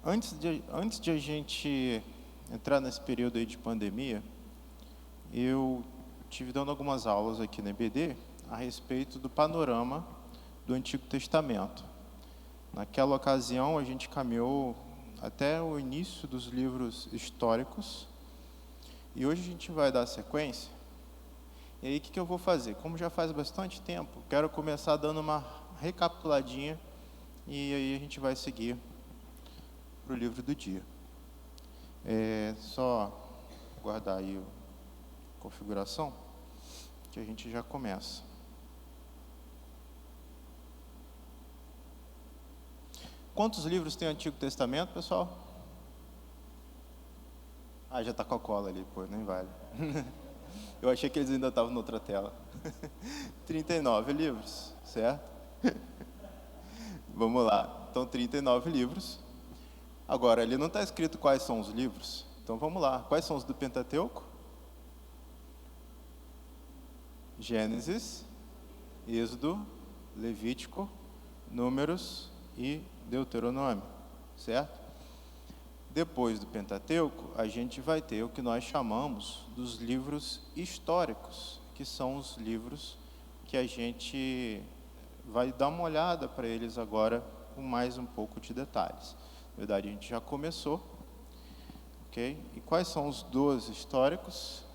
Antes de a gente entrar nesse período aí de pandemia, eu tive dando algumas aulas aqui na EBD a respeito do panorama do Antigo Testamento. Naquela ocasião, a gente caminhou até o início dos livros históricos, e hoje a gente vai dar sequência. E aí, o que eu vou fazer? Como já faz bastante tempo, quero começar dando uma recapituladinha, e aí a gente vai seguir para o livro do dia. Só guardar aí a configuração, que a gente já começa. Quantos livros tem o Antigo Testamento, pessoal? Já está com a cola ali, pô, nem vale. Eu achei que eles ainda estavam na outra tela. 39 livros, certo? Vamos lá. Então, 39 livros. Agora, ali não está escrito quais são os livros. Então, vamos lá. Quais são os do Pentateuco? Gênesis, Êxodo, Levítico, Números e Deuteronômio, certo? Depois do Pentateuco, a gente vai ter o que nós chamamos dos livros históricos, que são os livros que a gente vai dar uma olhada para eles agora com mais um pouco de detalhes. Na verdade, a gente já começou, ok? E quais são os 12 históricos?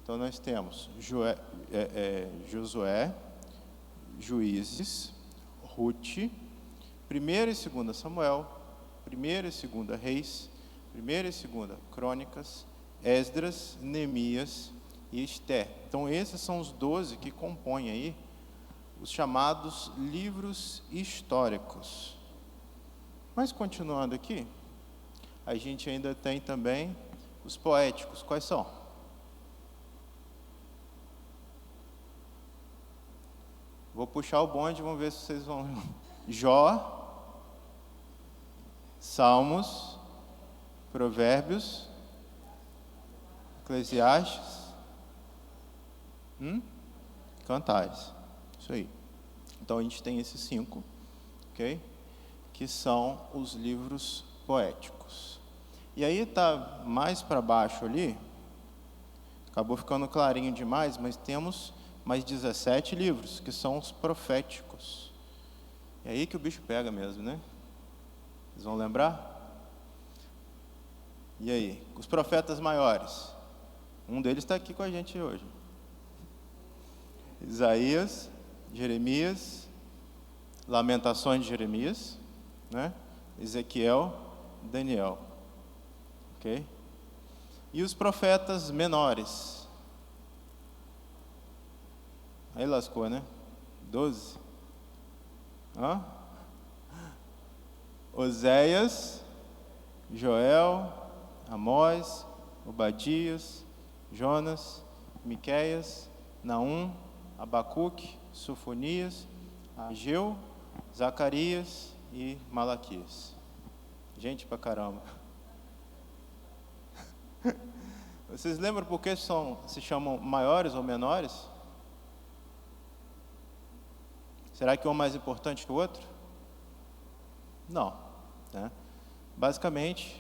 Então, nós temos Josué, Juízes, Ruth, 1ª e 2ª Samuel, 1ª e 2ª Reis, 1ª e 2ª Crônicas, Esdras, Neemias e Esther. Então, esses são os 12 que compõem aí os chamados livros históricos. Mas, continuando aqui, a gente ainda tem também os poéticos. Quais são? Vou puxar o bonde, vamos ver se vocês vão... Jó, Salmos, Provérbios, Eclesiastes, Cantares. Isso aí. Então, a gente tem esses 5, ok? Que são os livros poéticos. E aí está mais para baixo ali, acabou ficando clarinho demais, mas temos mais 17 livros, que são os proféticos. É aí que o bicho pega mesmo, né? Vocês vão lembrar? E aí? Os profetas maiores. Um deles está aqui com a gente hoje. Isaías, Jeremias, Lamentações de Jeremias, né? Ezequiel, Daniel. Ok? E os profetas menores? Aí lascou, né? 12. Oséias, Joel, Amós, Obadias, Jonas, Miqueias, Naum, Abacuque, Sofonias, Ageu, Zacarias e Malaquias. Gente pra caramba. Vocês lembram por que se chamam maiores ou menores? Será que um é mais importante que o outro? Não. Né? Basicamente,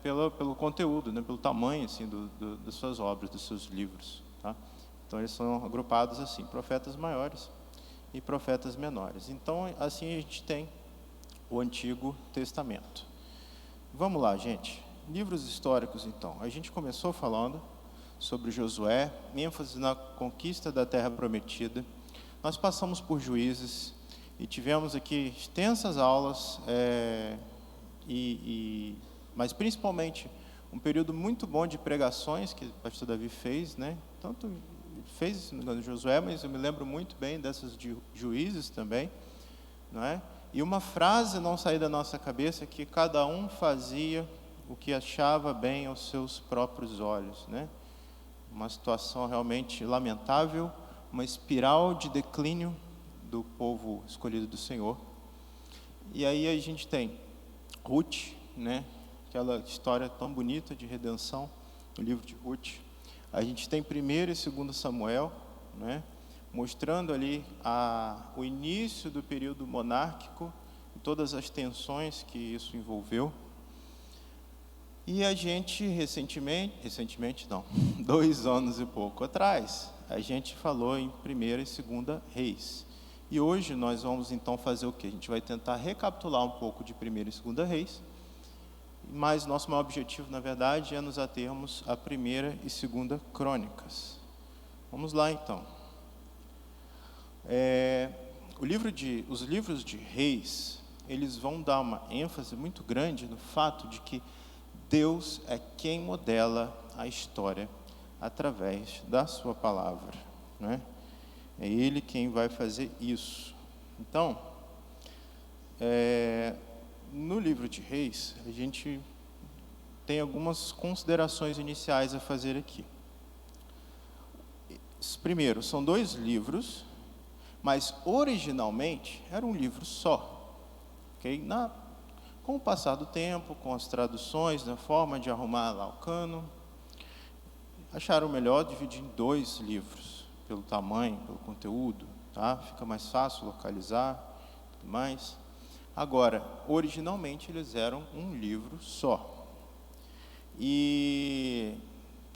pelo conteúdo, né? Pelo tamanho assim, das suas obras, dos seus livros. Tá? Então, eles são agrupados assim, profetas maiores e profetas menores. Então, assim a gente tem o Antigo Testamento. Vamos lá, gente. Livros históricos, então. A gente começou falando sobre Josué, ênfase na conquista da Terra Prometida. Nós passamos por Juízes e tivemos aqui extensas aulas, mas principalmente um período muito bom de pregações que o pastor Davi fez, né? Tanto fez no Josué, mas eu me lembro muito bem dessas de Juízes também, não é? E uma frase não sair da nossa cabeça, que cada um fazia o que achava bem aos seus próprios olhos, né? Uma situação realmente lamentável, uma espiral de declínio do povo escolhido do Senhor. E aí a gente tem Ruth, né? Aquela história tão bonita de redenção, no livro de Ruth. A gente tem 1º e 2º Samuel, né? Mostrando ali o início do período monárquico todas as tensões que isso envolveu. E a gente recentemente não, 2 anos e pouco atrás, a gente falou em 1ª e 2ª Reis. E hoje nós vamos então fazer o quê? A gente vai tentar recapitular um pouco de 1ª e 2ª Reis, mas nosso maior objetivo, na verdade, é nos atermos a 1ª e 2ª Crônicas. Vamos lá então. Os livros de Reis, eles vão dar uma ênfase muito grande no fato de que Deus é quem modela a história através da sua palavra, né? É Ele quem vai fazer isso. Então, no livro de Reis, a gente tem algumas considerações iniciais a fazer aqui. Primeiro, são 2 livros, mas originalmente era um livro só. Okay? Com o passar do tempo, com as traduções, na forma de arrumar lá o cano, acharam melhor dividir em 2 livros, pelo tamanho, pelo conteúdo, tá? Fica mais fácil localizar, tudo mais. Agora, originalmente eles eram um livro só. E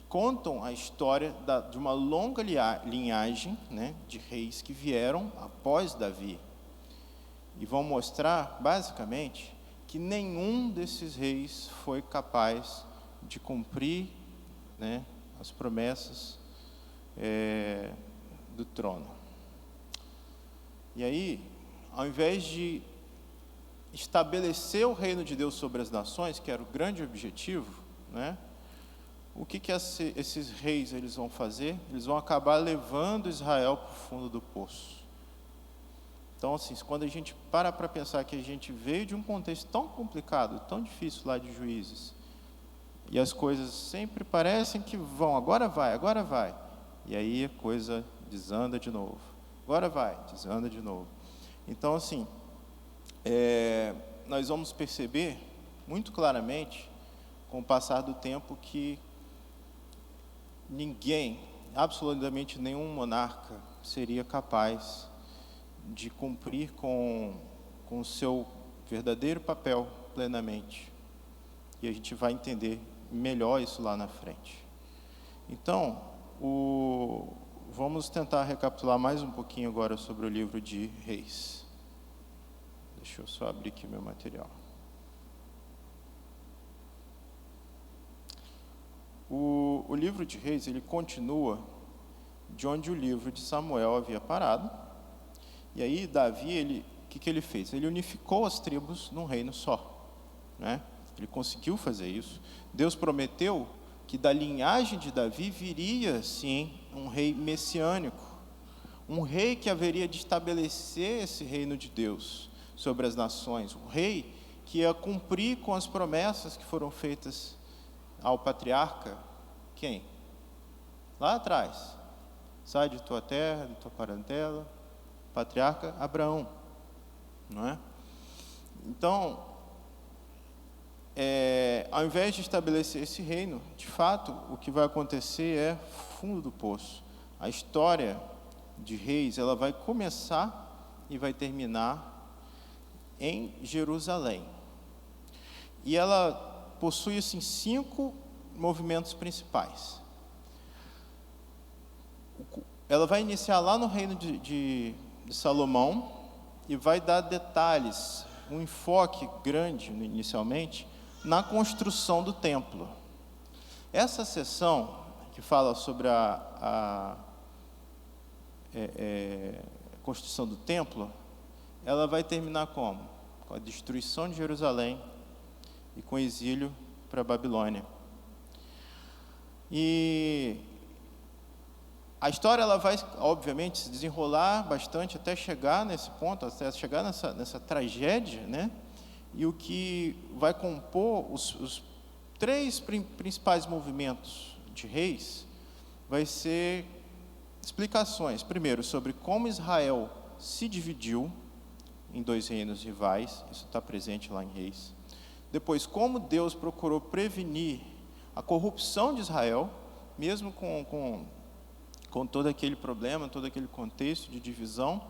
contam a história de uma longa linhagem, né, de reis que vieram após Davi. E vão mostrar, basicamente, que nenhum desses reis foi capaz de cumprir, né, as promessas do trono. E aí, ao invés de estabelecer o reino de Deus sobre as nações, que era o grande objetivo, né, o que esses reis eles vão fazer? Eles vão acabar levando Israel para o fundo do poço. Então, assim, quando a gente para pensar que a gente veio de um contexto tão complicado, tão difícil lá de Juízes, e as coisas sempre parecem que vão, agora vai, e aí a coisa desanda de novo. Agora vai, desanda de novo. Então, assim, nós vamos perceber muito claramente, com o passar do tempo, que ninguém, absolutamente nenhum monarca, seria capaz de cumprir com o seu verdadeiro papel plenamente. E a gente vai entender melhor isso lá na frente. Então, vamos tentar recapitular mais um pouquinho agora sobre o livro de Reis. Deixa eu só abrir aqui meu material. O livro de Reis, ele continua de onde o livro de Samuel havia parado. E aí, Davi, o que ele fez? Ele unificou as tribos num reino só, né? Ele conseguiu fazer isso. Deus prometeu que da linhagem de Davi viria, sim, um rei messiânico. Um rei que haveria de estabelecer esse reino de Deus sobre as nações. Um rei que ia cumprir com as promessas que foram feitas ao patriarca. Quem? Lá atrás. Sai de tua terra, de tua parentela. Patriarca Abraão, não é? Então, ao invés de estabelecer esse reino, de fato, o que vai acontecer é fundo do poço. A história de Reis, ela vai começar e vai terminar em Jerusalém. E ela possui, assim, 5 movimentos principais. Ela vai iniciar lá no reino de Salomão e vai dar detalhes, um enfoque grande inicialmente na construção do templo. Essa seção que fala sobre a construção do templo, ela vai terminar como? Com a destruição de Jerusalém e com o exílio para a Babilônia. E a história ela vai, obviamente, se desenrolar bastante até chegar nesse ponto, até chegar nessa tragédia, né? E o que vai compor os 3 principais movimentos de Reis vai ser explicações. Primeiro, sobre como Israel se dividiu em 2 reinos rivais, isso está presente lá em Reis. Depois, como Deus procurou prevenir a corrupção de Israel, mesmo com todo aquele problema, todo aquele contexto de divisão,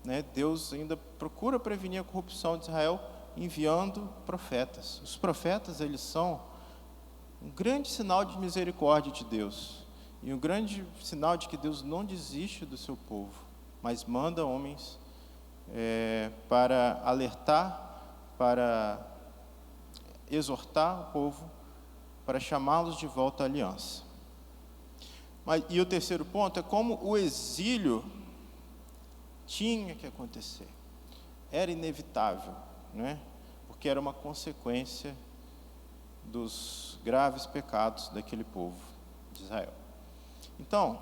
né, Deus ainda procura prevenir a corrupção de Israel enviando profetas. Os profetas, eles são um grande sinal de misericórdia de Deus e um grande sinal de que Deus não desiste do seu povo, mas manda homens para alertar, para exortar o povo, para chamá-los de volta à aliança. E o terceiro ponto é como o exílio tinha que acontecer. Era inevitável, né? Porque era uma consequência dos graves pecados daquele povo de Israel. Então,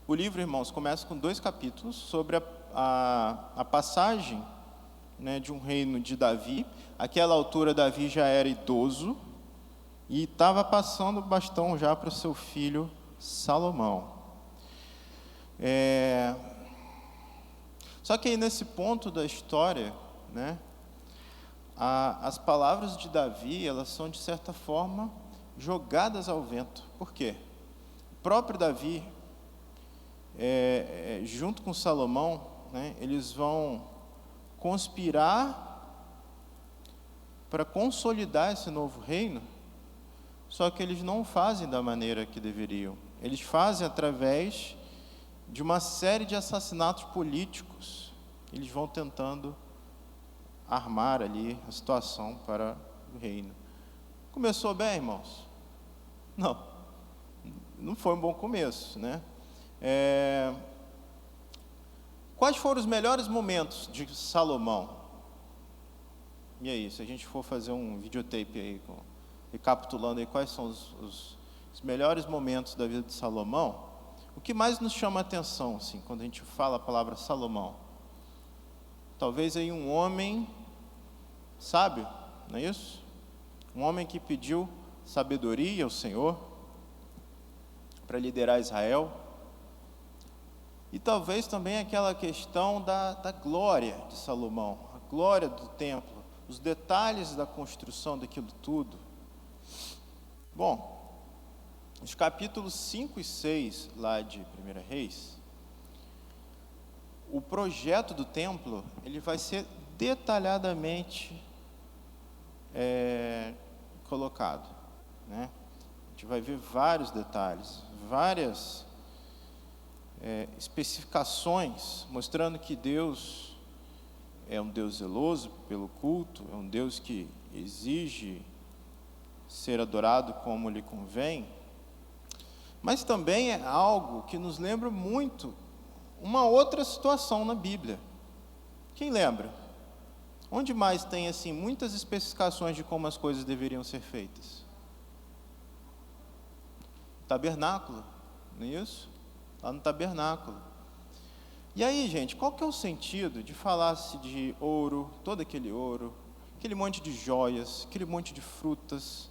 o livro, irmãos, começa com 2 capítulos sobre a passagem, né, de um reino de Davi. Àquela altura, Davi já era idoso e estava passando o bastão já para o seu filho Salomão. Só que aí nesse ponto da história, né, as palavras de Davi, elas são de certa forma jogadas ao vento. Por quê? O próprio Davi, junto com Salomão, né, eles vão conspirar para consolidar esse novo reino, só que eles não fazem da maneira que deveriam. Eles fazem através de uma série de assassinatos políticos. Eles vão tentando armar ali a situação para o reino. Começou bem, irmãos? Não foi um bom começo, né? Quais foram os melhores momentos de Salomão? E aí, se a gente for fazer um videotape aí, recapitulando aí quais são os melhores momentos da vida de Salomão, o que mais nos chama a atenção, assim, quando a gente fala a palavra Salomão? Talvez aí um homem sábio, não é isso? Um homem que pediu sabedoria ao Senhor para liderar Israel. E talvez também aquela questão da glória de Salomão, a glória do templo, os detalhes da construção daquilo tudo. Bom, os capítulos 5 e 6 lá de 1 Reis, o projeto do templo, ele vai ser detalhadamente colocado, né? A gente vai ver vários detalhes, várias especificações, mostrando que Deus é um Deus zeloso pelo culto, é um Deus que exige ser adorado como lhe convém, mas também é algo que nos lembra muito uma outra situação na Bíblia. Quem lembra? Onde mais tem assim muitas especificações de como as coisas deveriam ser feitas? Tabernáculo, não é isso? Lá no tabernáculo. E aí, gente, qual que é o sentido de falar-se de ouro, todo aquele ouro, aquele monte de joias, aquele monte de frutas,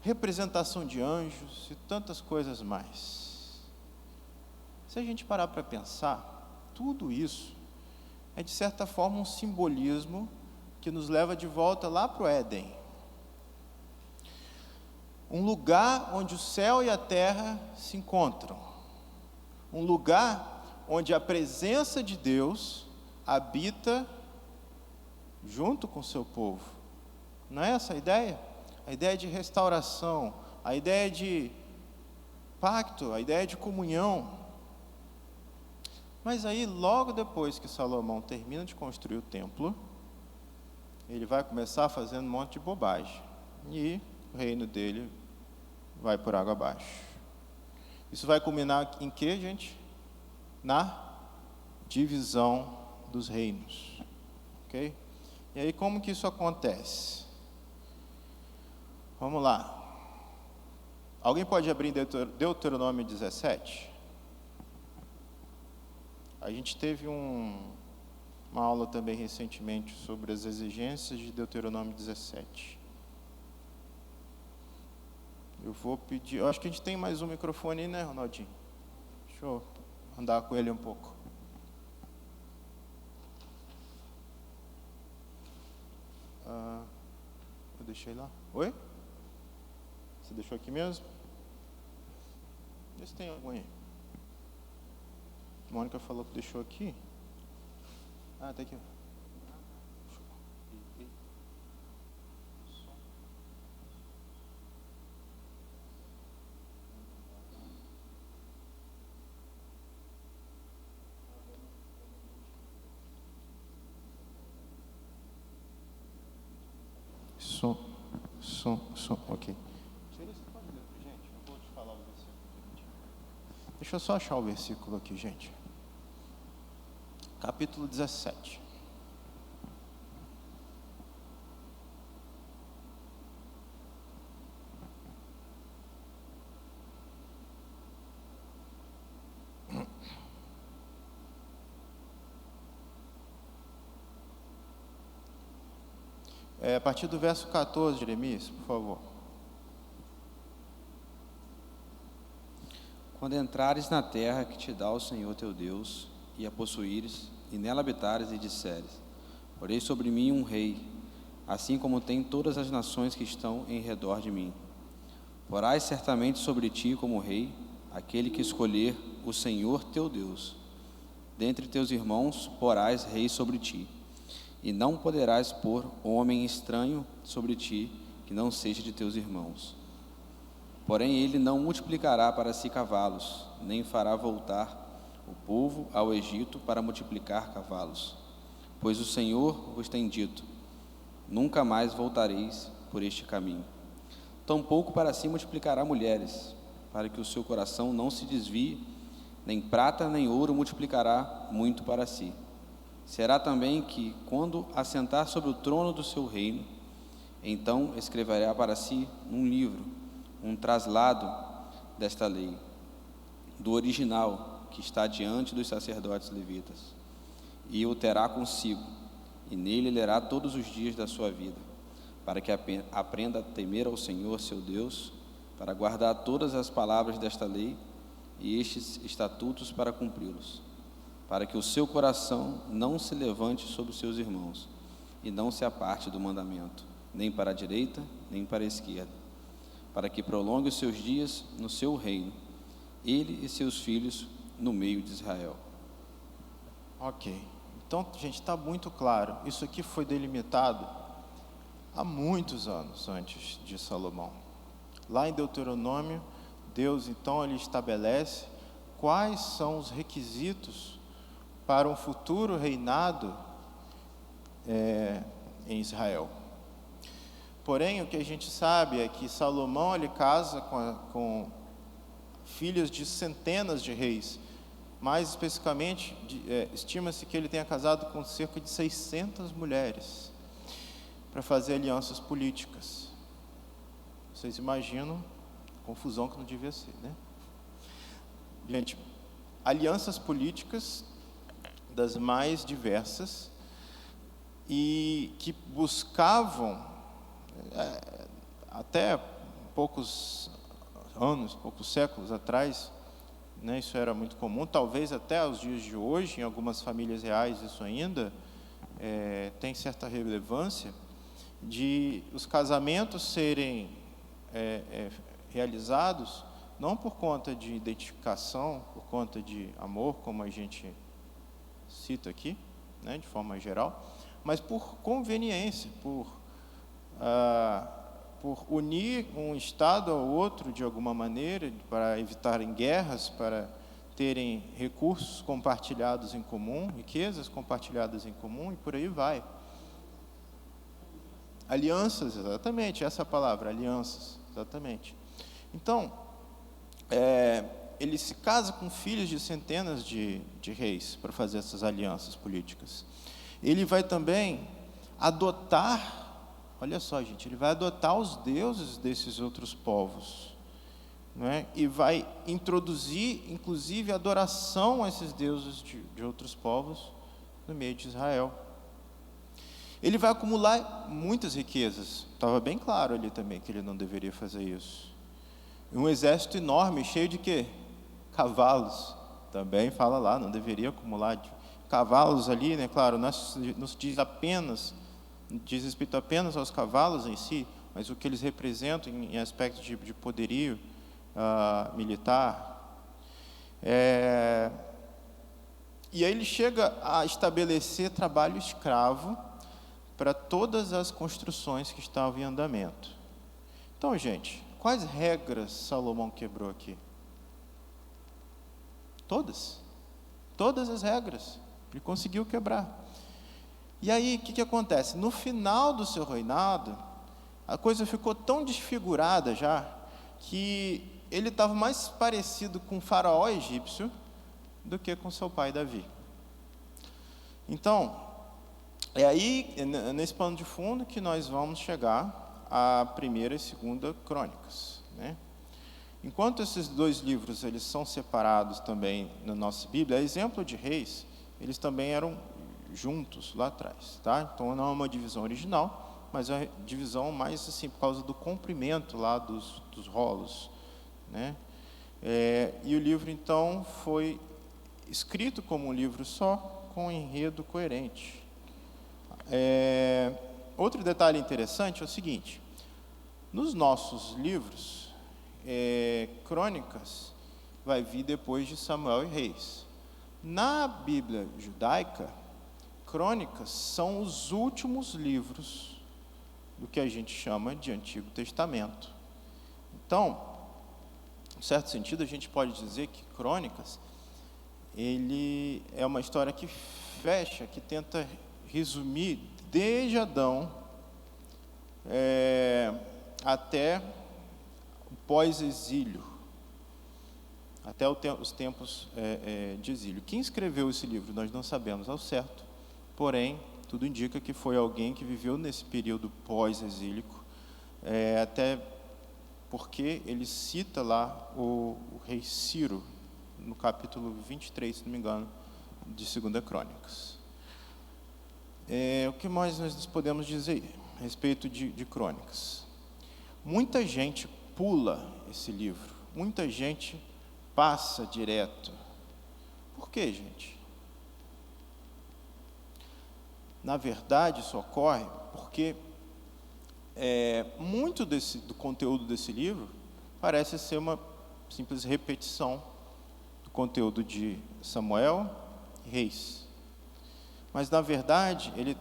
representação de anjos e tantas coisas mais? Se a gente parar para pensar, tudo isso é de certa forma um simbolismo que nos leva de volta lá para o Éden. Um lugar onde o céu e a terra se encontram. Um lugar onde a presença de Deus habita junto com o seu povo. Não é essa a ideia? A ideia de restauração, a ideia de pacto, a ideia de comunhão. Mas aí, logo depois que Salomão termina de construir o templo, ele vai começar fazendo um monte de bobagem. E o reino dele vai por água abaixo. Isso vai culminar em quê, gente? Na divisão dos reinos. Ok? E aí, como que isso acontece? Vamos lá. Alguém pode abrir em Deuteronômio 17? A gente teve uma aula também recentemente sobre as exigências de Deuteronômio 17. Eu vou pedir... Eu acho que a gente tem mais um microfone aí, né, Ronaldinho? Deixa eu andar com ele um pouco. Eu deixei lá. Oi? Você deixou aqui mesmo? Vê se tem algum aí. A Mônica falou que deixou aqui. Ah, tá aqui. Som, ok. Deixa eu só achar o versículo aqui, gente. Capítulo 17. A partir do verso 14, Jeremias, por favor. Quando entrares na terra que te dá o Senhor teu Deus, e a possuíres, e nela habitares, e disseres: porei sobre mim um rei, assim como tem todas as nações que estão em redor de mim. Porás certamente sobre ti como rei, aquele que escolher o Senhor teu Deus. Dentre teus irmãos porás rei sobre ti, e não poderás pôr homem estranho sobre ti, que não seja de teus irmãos. Porém ele não multiplicará para si cavalos, nem fará voltar o povo ao Egito para multiplicar cavalos. Pois o Senhor vos tem dito: nunca mais voltareis por este caminho. Tampouco para si multiplicará mulheres, para que o seu coração não se desvie, nem prata nem ouro multiplicará muito para si. Será também que, quando assentar sobre o trono do seu reino, então escreverá para si um livro, um traslado desta lei, do original que está diante dos sacerdotes levitas, e o terá consigo, e nele lerá todos os dias da sua vida, para que aprenda a temer ao Senhor seu Deus, para guardar todas as palavras desta lei e estes estatutos para cumpri-los, para que o seu coração não se levante sobre os seus irmãos, e não se aparte do mandamento, nem para a direita, nem para a esquerda, para que prolongue os seus dias no seu reino, ele e seus filhos no meio de Israel. Ok. Então, gente, está muito claro. Isso aqui foi delimitado há muitos anos antes de Salomão. Lá em Deuteronômio, Deus, então, ele estabelece quais são os requisitos para um futuro reinado em Israel. Porém, o que a gente sabe é que Salomão ele casa com filhas de centenas de reis. Mais especificamente, estima-se que ele tenha casado com cerca de 600 mulheres para fazer alianças políticas. Vocês imaginam a confusão que não devia ser, né? Gente, alianças políticas das mais diversas e que buscavam até poucos anos, poucos séculos atrás, né, isso era muito comum, talvez até os dias de hoje, em algumas famílias reais isso ainda tem certa relevância, de os casamentos serem realizados não por conta de identificação, por conta de amor, como a gente cita aqui, né, de forma geral, mas por conveniência, por unir um estado ao outro de alguma maneira, para evitarem guerras, para terem recursos compartilhados em comum, riquezas compartilhadas em comum, e por aí vai. Alianças, exatamente, essa é a palavra, alianças, exatamente. Então, ele se casa com filhos de centenas de reis para fazer essas alianças políticas. Ele vai também adotar, olha só, gente, ele vai adotar os deuses desses outros povos, não é? E vai introduzir, inclusive, adoração a esses deuses de outros povos no meio de Israel. Ele vai acumular muitas riquezas, estava bem claro ali também que ele não deveria fazer isso. Um exército enorme, cheio de quê? Cavalos, também fala lá, não deveria acumular cavalos ali, né? Claro, não diz respeito apenas aos cavalos em si, mas o que eles representam em aspecto de poderio militar. E aí ele chega a estabelecer trabalho escravo para todas as construções que estavam em andamento. Então, gente, quais regras Salomão quebrou aqui? Todas. Todas as regras. Ele conseguiu quebrar. E aí, o que acontece? No final do seu reinado, a coisa ficou tão desfigurada já, que ele estava mais parecido com o faraó egípcio do que com seu pai Davi. Então, é aí, nesse pano de fundo, que nós vamos chegar à primeira e segunda crônicas, né? Enquanto esses dois livros eles são separados também na nossa Bíblia, a exemplo de Reis, eles também eram juntos lá atrás, tá? Então não é uma divisão original, mas é uma divisão mais assim por causa do comprimento lá dos rolos, né? E o livro então foi escrito como um livro só, com um enredo coerente. Outro detalhe interessante é o seguinte: nos nossos livros, crônicas vai vir depois de Samuel e Reis. Na Bíblia judaica, crônicas são os últimos livros do que a gente chama de Antigo Testamento. Então, em certo sentido, a gente pode dizer que crônicas, ele é uma história que fecha, que tenta resumir desde Adão até o pós-exílio, até os tempos de exílio. Quem escreveu esse livro nós não sabemos ao certo, porém, tudo indica que foi alguém que viveu nesse período pós-exílico, até porque ele cita lá o rei Ciro, no capítulo 23, se não me engano, de 2 Crônicas. O que mais nós podemos dizer a respeito de crônicas? Muita gente pula esse livro, muita gente passa direto. Por quê, gente? Na verdade, isso ocorre porque muito do conteúdo desse livro parece ser uma simples repetição do conteúdo de Samuel e Reis. Mas, na verdade, ele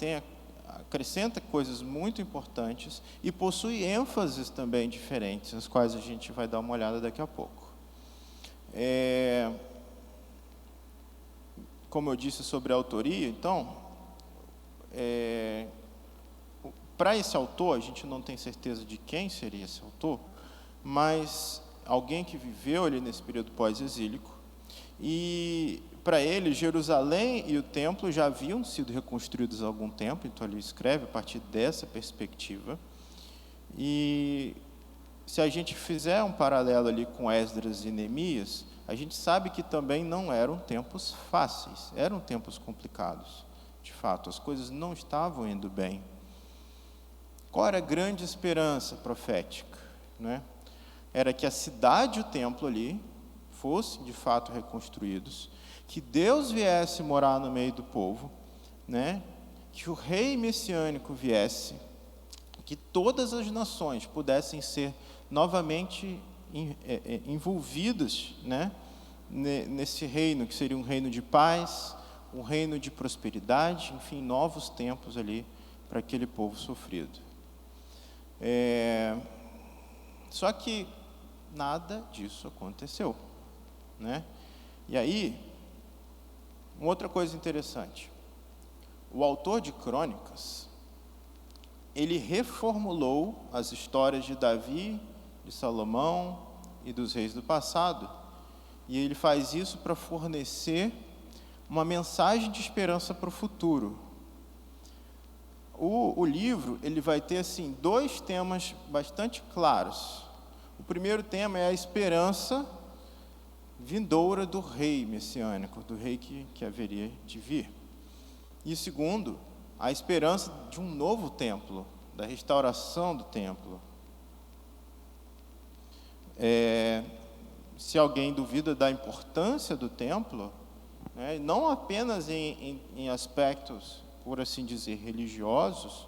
acrescenta coisas muito importantes e possui ênfases também diferentes, as quais a gente vai dar uma olhada daqui a pouco. Como eu disse sobre a autoria, então, para esse autor, a gente não tem certeza de quem seria esse autor, mas alguém que viveu ali nesse período pós-exílico, e para ele, Jerusalém e o templo já haviam sido reconstruídos há algum tempo, então ele escreve a partir dessa perspectiva. E se a gente fizer um paralelo ali com Esdras e Neemias, a gente sabe que também não eram tempos fáceis, eram tempos complicados. De fato, as coisas não estavam indo bem. Qual era a grande esperança profética, né? Era que a cidade e o templo ali fossem de fato reconstruídos, que Deus viesse morar no meio do povo, né? Que o rei messiânico viesse, que todas as nações pudessem ser novamente envolvidas, né? Nesse reino, que seria um reino de paz, um reino de prosperidade, enfim, novos tempos ali para aquele povo sofrido. Só que nada disso aconteceu, né? E aí, uma outra coisa interessante, o autor de Crônicas, ele reformulou as histórias de Davi, de Salomão e dos reis do passado, e ele faz isso para fornecer uma mensagem de esperança para o futuro. O livro ele vai ter assim dois temas bastante claros. O primeiro tema é a esperança vindoura do rei messiânico, do rei que haveria de vir. E o segundo, a esperança de um novo templo, da restauração do templo. Se alguém duvida da importância do templo, né, não apenas em aspectos, por assim dizer, religiosos,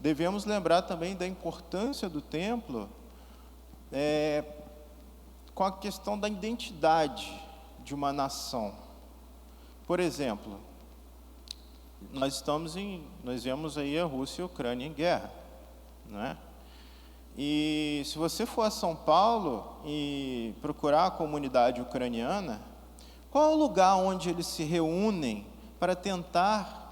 devemos lembrar também da importância do templo com a questão da identidade de uma nação. Por exemplo, nós vemos aí a Rússia e a Ucrânia em guerra, não é? E se você for a São Paulo e procurar a comunidade ucraniana, qual é o lugar onde eles se reúnem para tentar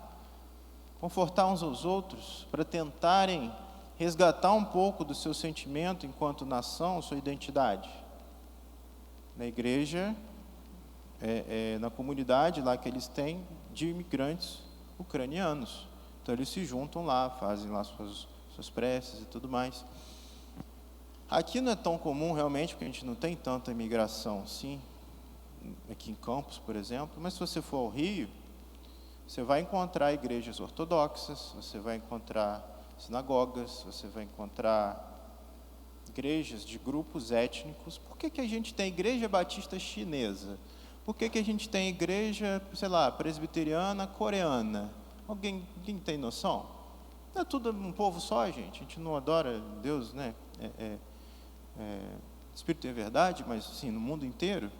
confortar uns aos outros, para tentarem resgatar um pouco do seu sentimento enquanto nação, sua identidade? Na igreja, na comunidade lá que eles têm de imigrantes ucranianos. Então eles se juntam lá, fazem lá suas preces e tudo mais. Aqui não é tão comum realmente, porque a gente não tem tanta imigração assim, aqui em Campos, por exemplo, mas se você for ao Rio, você vai encontrar igrejas ortodoxas, você vai encontrar sinagogas, você vai encontrar igrejas de grupos étnicos. Por que a gente tem igreja batista chinesa? Por que a gente tem igreja, sei lá, presbiteriana coreana? Alguém tem noção? Não é tudo um povo só, gente. A gente não adora Deus, né? Espírito é verdade, mas assim, no mundo inteiro.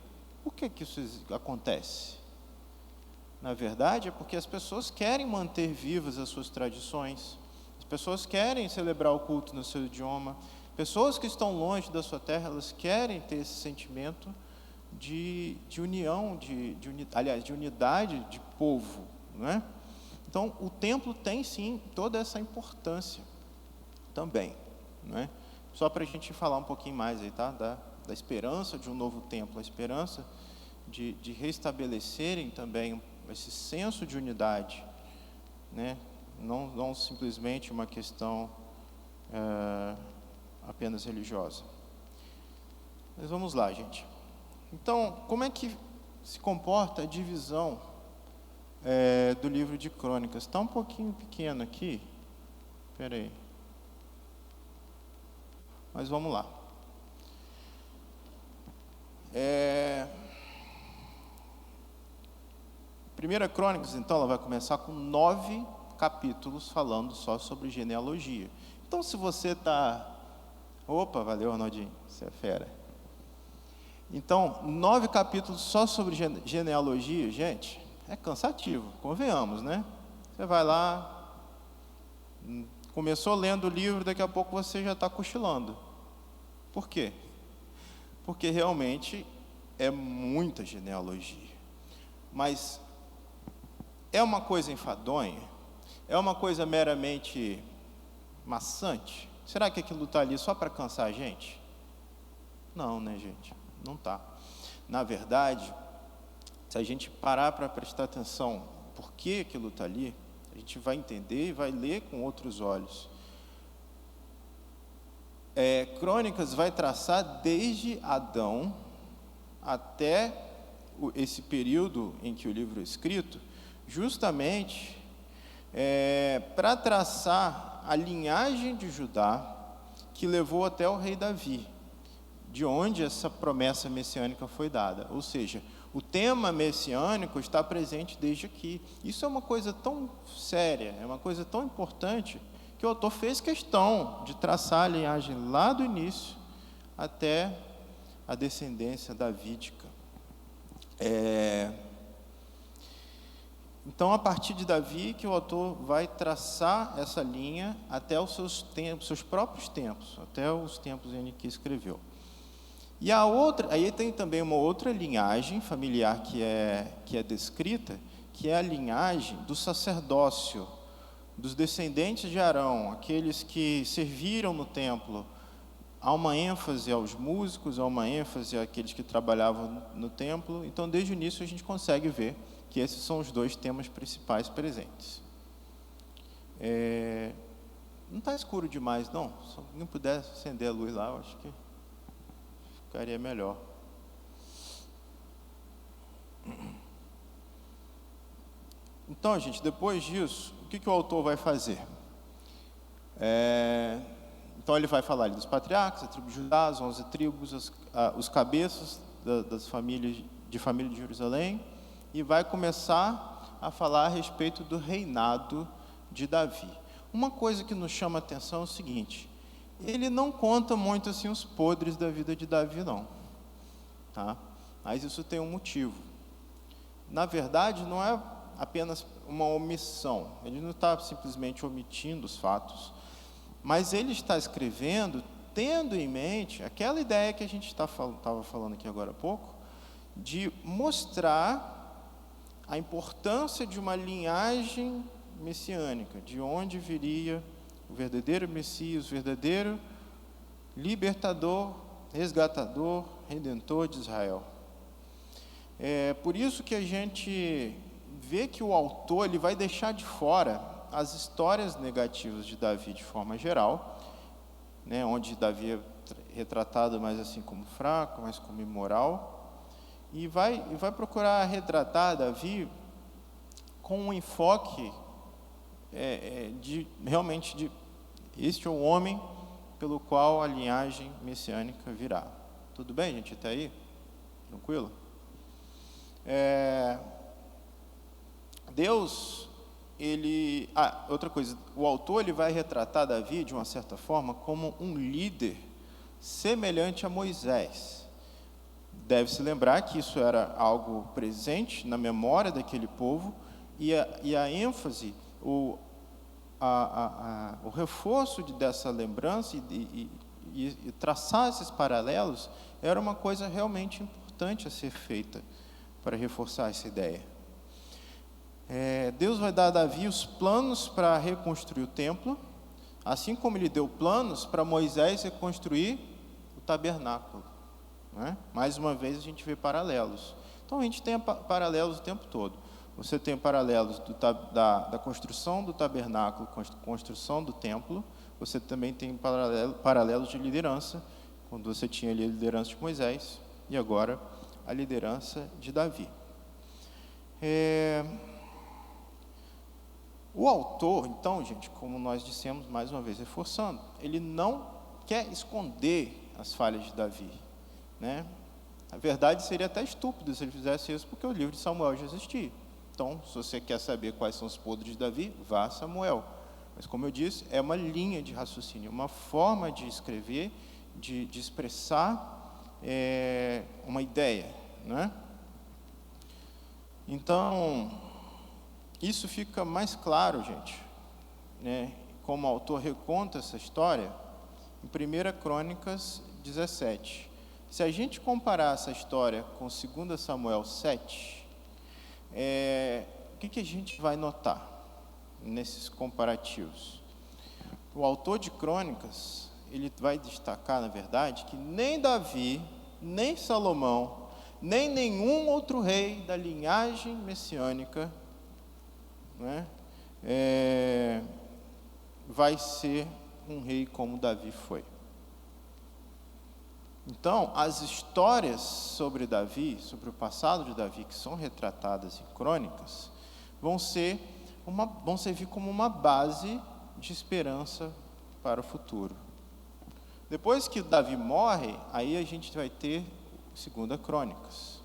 Por que isso acontece? Na verdade, é porque as pessoas querem manter vivas as suas tradições. As pessoas querem celebrar o culto no seu idioma. Pessoas que estão longe da sua terra, elas querem ter esse sentimento de união, aliás, de unidade de povo, não é? Então, o templo tem, sim, toda essa importância também, não é? Só para a gente falar um pouquinho mais aí, tá? Da esperança de um novo templo, a esperança de restabelecerem também esse senso de unidade, né? Não simplesmente uma questão apenas religiosa. Mas vamos lá, gente. Então, como é que se comporta a divisão do livro de Crônicas? Está um pouquinho pequeno aqui. Espera aí. Mas vamos lá. Primeira Crônicas, então, ela vai começar com 9 capítulos falando só sobre genealogia. Então, se você está... Opa, valeu, Arnaldinho, você é fera. Então, 9 capítulos só sobre genealogia, gente, é cansativo, convenhamos, né? Você vai lá, começou lendo o livro, daqui a pouco você já está cochilando. Por quê? Porque realmente é muita genealogia. Mas é uma coisa enfadonha? É uma coisa meramente maçante? Será que aquilo está ali só para cansar a gente? Não, né, gente? Não está. Na verdade, se a gente parar para prestar atenção por que aquilo está ali, a gente vai entender e vai ler com outros olhos. Crônicas vai traçar desde Adão até esse período em que o livro é escrito, justamente para traçar a linhagem de Judá que levou até o rei Davi, de onde essa promessa messiânica foi dada. Ou seja, o tema messiânico está presente desde aqui. Isso é uma coisa tão séria, é uma coisa tão importante, que o autor fez questão de traçar a linhagem lá do início até a descendência davídica. Então, a partir de Davi, que o autor vai traçar essa linha até os seus tempos, seus próprios tempos, até os tempos em que escreveu. E aí tem também uma outra linhagem familiar que é descrita, que é a linhagem do sacerdócio, dos descendentes de Arão, aqueles que serviram no templo. Há uma ênfase aos músicos, há uma ênfase àqueles que trabalhavam no templo. Então, desde o início, a gente consegue ver que esses são os 2 temas principais presentes. Não está escuro demais, não? Se alguém puder acender a luz lá, eu acho que ficaria melhor. Então, gente, depois disso, o que o autor vai fazer? Então, ele vai falar ali dos patriarcas, a tribo de Judá, as 11 tribos, os cabeças das famílias de Jerusalém, e vai começar a falar a respeito do reinado de Davi. Uma coisa que nos chama a atenção é o seguinte: ele não conta muito assim os podres da vida de Davi, não, tá? Mas isso tem um motivo. na verdade, não é apenas uma omissão. Ele não está simplesmente omitindo os fatos, mas ele está escrevendo tendo em mente aquela ideia que a gente estava falando aqui agora há pouco, de mostrar a importância de uma linhagem messiânica, de onde viria o verdadeiro Messias, o verdadeiro libertador, resgatador, redentor de Israel. É por isso que a gente vê que o autor ele vai deixar de fora as histórias negativas de Davi de forma geral, né, onde Davi é retratado mais assim como fraco, mais como imoral, e vai procurar retratar Davi com um enfoque realmente de este é o homem pelo qual a linhagem messiânica virá. Tudo bem, gente, até aí? Tranquilo? Deus, ele... outra coisa, o autor ele vai retratar Davi, de uma certa forma, como um líder semelhante a Moisés. Deve-se lembrar que isso era algo presente na memória daquele povo, e a ênfase, o reforço dessa lembrança e traçar esses paralelos era uma coisa realmente importante a ser feita para reforçar essa ideia. Deus vai dar a Davi os planos para reconstruir o templo, assim como ele deu planos para Moisés reconstruir o tabernáculo, né? Mais uma vez a gente vê paralelos. Então a gente tem paralelos o tempo todo. Você tem paralelos da construção do tabernáculo, construção do templo. Você também tem paralelos de liderança, quando você tinha ali a liderança de Moisés e agora a liderança de Davi. O autor, então, gente, como nós dissemos, mais uma vez reforçando, ele não quer esconder as falhas de Davi, né? Na verdade, seria até estúpido se ele fizesse isso, porque o livro de Samuel já existia. Então, se você quer saber quais são os podres de Davi, vá a Samuel. Mas, como eu disse, é uma linha de raciocínio, uma forma de escrever, de expressar uma ideia, né? Então, isso fica mais claro, gente, né, como o autor reconta essa história, em 1 Crônicas 17. Se a gente comparar essa história com 2 Samuel 7, o que a gente vai notar nesses comparativos? O autor de Crônicas, ele vai destacar, na verdade, que nem Davi, nem Salomão, nem nenhum outro rei da linhagem messiânica, né, vai ser um rei como Davi foi. Então, as histórias sobre Davi, sobre o passado de Davi, que são retratadas em Crônicas, vão servir como uma base de esperança para o futuro. Depois que Davi morre, aí a gente vai ter 2 Crônicas.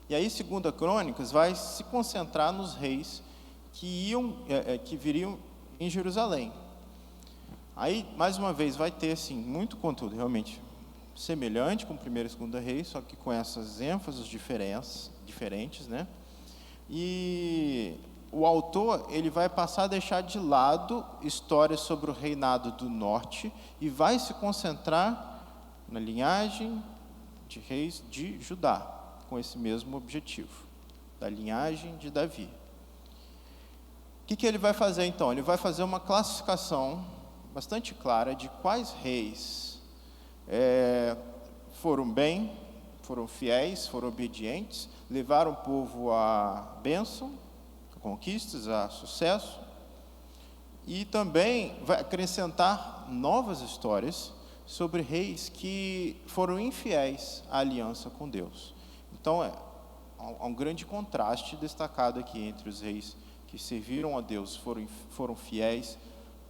E aí 2 Crônicas vai se concentrar nos reis que viriam em Jerusalém. Aí, mais uma vez, vai ter assim, muito conteúdo realmente semelhante com 1 e 2 Reis, só que com essas ênfases diferentes, né? E o autor ele vai passar a deixar de lado histórias sobre o reinado do norte e vai se concentrar na linhagem de reis de Judá, com esse mesmo objetivo, da linhagem de Davi. O que ele vai fazer então? Ele vai fazer uma classificação bastante clara de quais reis foram fiéis, foram obedientes, levaram o povo à bênção, a conquistas, a sucesso, e também vai acrescentar novas histórias sobre reis que foram infiéis à aliança com Deus. Então, há um grande contraste destacado aqui entre os reis que serviram a Deus, foram fiéis,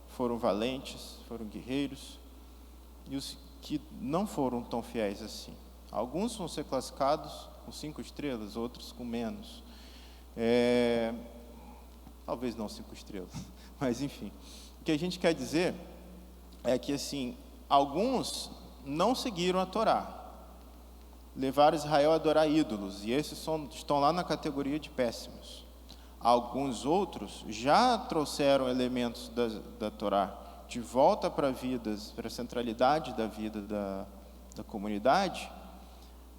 foram valentes, foram guerreiros, e os que não foram tão fiéis assim. Alguns vão ser classificados com 5 estrelas, outros com menos. Talvez não 5 estrelas, mas enfim. O que a gente quer dizer é que, assim, alguns não seguiram a Torá, levaram Israel a adorar ídolos, e esses estão lá na categoria de péssimos. Alguns outros já trouxeram elementos da Torá de volta para a centralidade da vida da comunidade,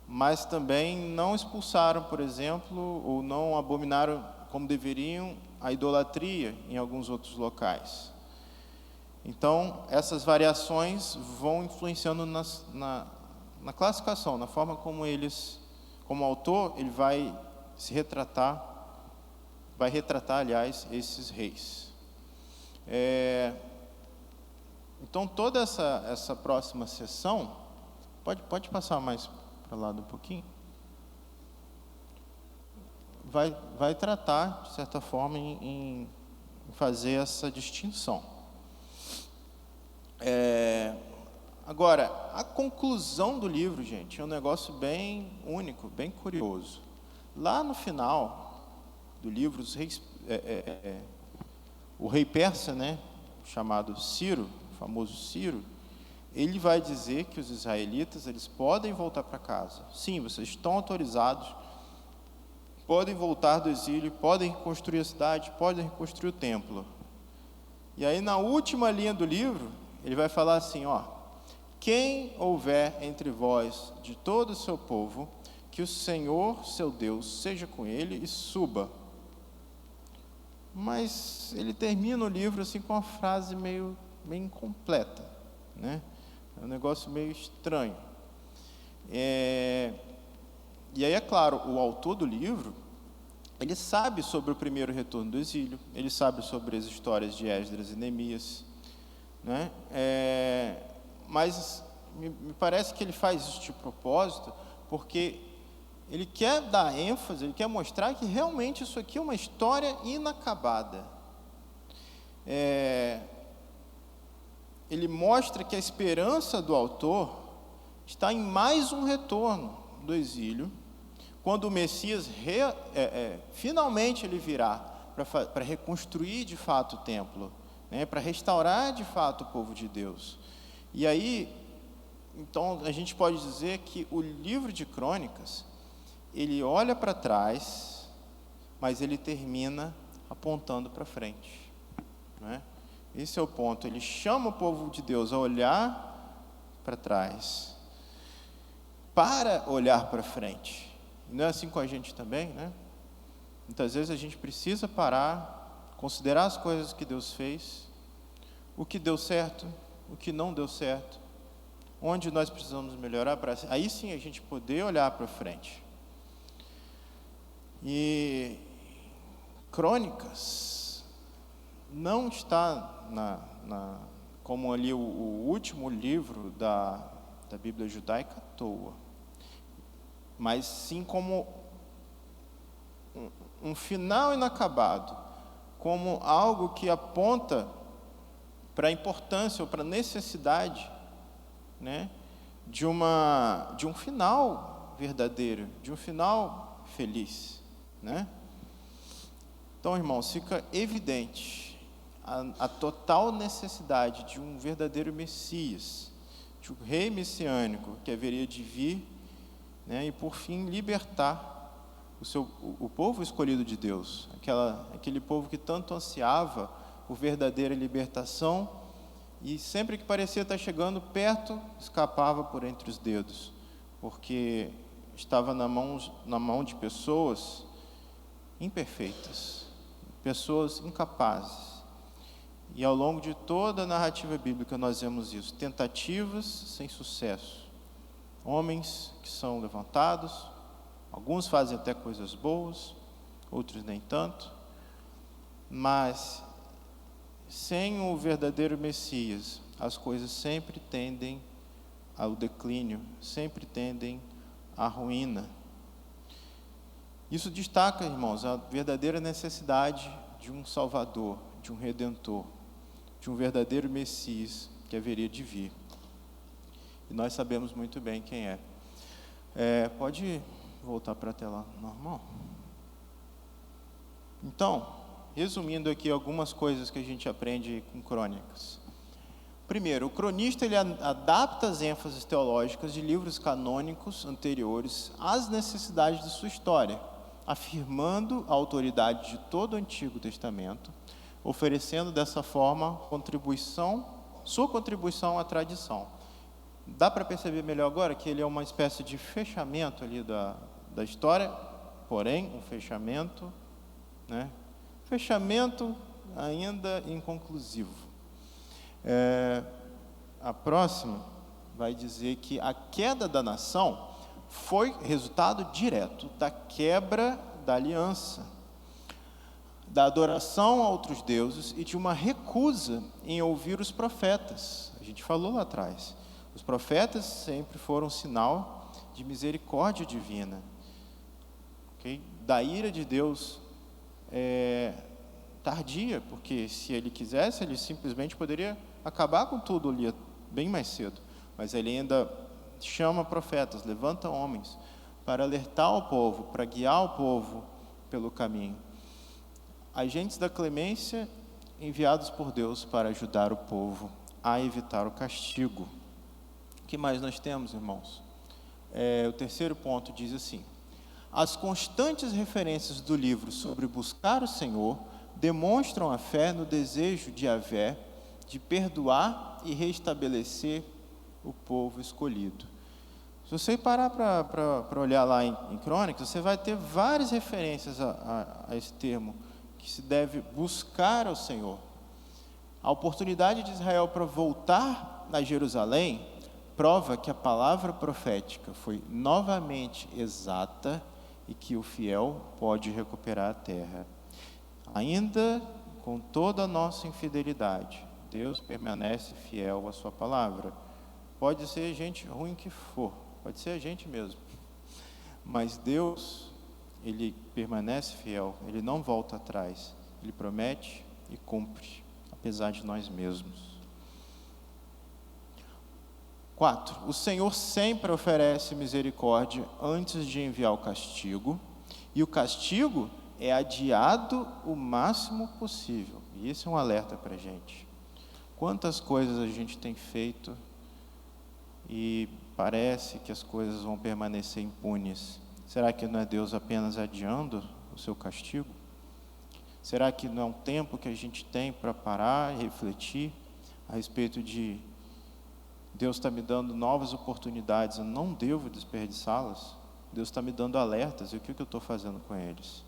mas também não expulsaram, por exemplo, ou não abominaram como deveriam a idolatria em alguns outros locais. Então, essas variações vão influenciando na classificação, na forma como como autor, ele vai retratar, aliás, esses reis. Então, toda essa próxima sessão, pode passar mais para lá um pouquinho, vai tratar, de certa forma, em fazer essa distinção. Agora, a conclusão do livro, gente, é um negócio bem único, bem curioso. Lá no final do livro, o rei persa, né, chamado Ciro, o famoso Ciro, ele vai dizer que os israelitas, eles podem voltar para casa. Sim, vocês estão autorizados, podem voltar do exílio, podem reconstruir a cidade, podem reconstruir o templo. E aí, na última linha do livro, ele vai falar assim, quem houver entre vós, de todo o seu povo, que o Senhor, seu Deus, seja com ele e suba. Mas ele termina o livro assim com uma frase meio incompleta, né? É um negócio meio estranho. E aí, é claro, o autor do livro, ele sabe sobre o primeiro retorno do exílio, ele sabe sobre as histórias de Esdras e Neemias, né? Mas me parece que ele faz isso de propósito, porque ele quer dar ênfase, ele quer mostrar que realmente isso aqui é uma história inacabada. Ele mostra que a esperança do autor está em mais um retorno do exílio, quando o Messias finalmente ele virá para reconstruir de fato o templo, né, para restaurar de fato o povo de Deus. E aí, então, a gente pode dizer que o livro de Crônicas, ele olha para trás, mas ele termina apontando para frente, né? Esse é o ponto. Ele chama o povo de Deus a olhar para trás, para olhar para frente. E não é assim com a gente também, né? Muitas vezes a gente precisa parar, considerar as coisas que Deus fez, o que deu certo, o que não deu certo, onde nós precisamos melhorar, para aí sim a gente poder olhar para frente. E Crônicas não está como ali o último livro da Bíblia judaica à toa, mas sim como um final inacabado, como algo que aponta para a importância ou para a necessidade, né, de um final verdadeiro, de um final feliz, né? Então, irmãos, fica evidente a total necessidade de um verdadeiro Messias, de um rei messiânico que haveria de vir, né, e por fim libertar o povo escolhido de Deus, aquele povo que tanto ansiava por verdadeira libertação e sempre que parecia estar chegando perto, escapava por entre os dedos, porque estava na mão de pessoas imperfeitas, pessoas incapazes. E ao longo de toda a narrativa bíblica nós vemos isso, tentativas sem sucesso, homens que são levantados, alguns fazem até coisas boas, outros nem tanto, mas sem o verdadeiro Messias, as coisas sempre tendem ao declínio, sempre tendem à ruína. Isso destaca, irmãos, a verdadeira necessidade de um Salvador, de um Redentor, de um verdadeiro Messias que haveria de vir. E nós sabemos muito bem quem é. Pode voltar para a tela normal? Então, resumindo aqui algumas coisas que a gente aprende com Crônicas. Primeiro, o cronista ele adapta as ênfases teológicas de livros canônicos anteriores às necessidades de sua história, afirmando a autoridade de todo o Antigo Testamento, oferecendo dessa forma sua contribuição à tradição. Dá para perceber melhor agora que ele é uma espécie de fechamento ali da história, porém, um fechamento, né? Fechamento ainda inconclusivo. A próxima vai dizer que a queda da nação foi resultado direto da quebra da aliança, da adoração a outros deuses e de uma recusa em ouvir os profetas. A gente falou lá atrás. Os profetas sempre foram sinal de misericórdia divina, okay? Da ira de Deus tardia, porque se ele quisesse, ele simplesmente poderia acabar com tudo ali bem mais cedo. Mas ele ainda chama profetas, levanta homens para alertar o povo, para guiar o povo pelo caminho. Agentes da clemência enviados por Deus para ajudar o povo a evitar o castigo. O que mais nós temos, irmãos? O terceiro ponto diz assim: as constantes referências do livro sobre buscar o Senhor demonstram a fé no desejo de Yahvé de perdoar e restabelecer o povo escolhido. Se você parar para olhar lá em Crônicas, você vai ter várias referências a esse termo, que se deve buscar ao Senhor. A oportunidade de Israel para voltar a Jerusalém prova que a palavra profética foi novamente exata e que o fiel pode recuperar a terra. Ainda com toda a nossa infidelidade, Deus permanece fiel à sua palavra. Pode ser gente ruim que for, pode ser a gente mesmo, mas Deus, Ele permanece fiel, Ele não volta atrás, Ele promete e cumpre, apesar de nós mesmos. 4. O Senhor sempre oferece misericórdia antes de enviar o castigo, e o castigo é adiado o máximo possível. E isso é um alerta para a gente. Quantas coisas a gente tem feito e parece que as coisas vão permanecer impunes. Será que não é Deus apenas adiando o seu castigo? Será que não é um tempo que a gente tem para parar e refletir a respeito de Deus está me dando novas oportunidades, eu não devo desperdiçá-las? Deus está me dando alertas, e o que eu estou fazendo com eles?